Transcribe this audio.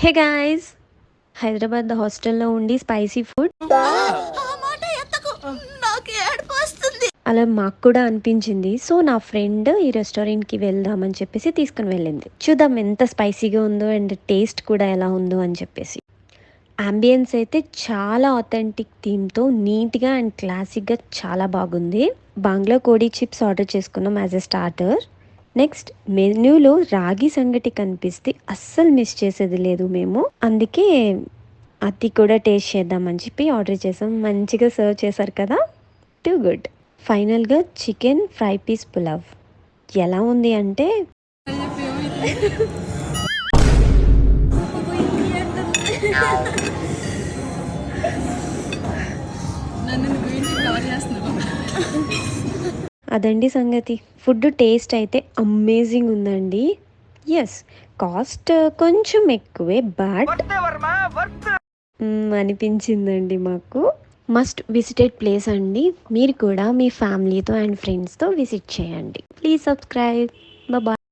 Hey guys, Hyderabad హాస్టల్లో ఉండి spicy food అలా మాకు కూడా అనిపించింది. సో నా ఫ్రెండ్ ఈ రెస్టారెంట్కి వెళ్దామని చెప్పేసి తీసుకుని వెళ్ళింది. చూద్దాం ఎంత స్పైసీగా ఉందో అండ్ టేస్ట్ కూడా ఎలా ఉందో అని చెప్పేసి. అంబియన్స్ అయితే చాలా ఆథెంటిక్ థీమ్తో నీట్గా అండ్ క్లాసిక్గా చాలా బాగుంది. బంగ్లా కోడి చిప్స్ ఆర్డర్ చేసుకున్నాం యాజ్ ఎ స్టార్టర్. నెక్స్ట్ మెన్యూలో రాగి సంగటి కనిపిస్తే అస్సలు మిస్ చేసేది లేదు మేము. అందుకే అది కూడా టేస్ట్ చేద్దామని చెప్పి ఆర్డర్ చేసాం. మంచిగా సర్వ్ చేశారు కదా, టూ గుడ్. ఫైనల్గా చికెన్ ఫ్రై పీస్ పులావ్ ఎలా ఉంది అంటే అదండి సంగతి. ఫుడ్ టేస్ట్ అయితే అమేజింగ్ ఉందండి. ఎస్, కాస్ట్ కొంచెం ఎక్కువే బట్ అనిపించిందండి మాకు. మస్ట్ విజిటెడ్ ప్లేస్ అండి. మీరు కూడా మీ ఫ్యామిలీతో అండ్ ఫ్రెండ్స్తో విజిట్ చేయండి. Please subscribe. బాయ్.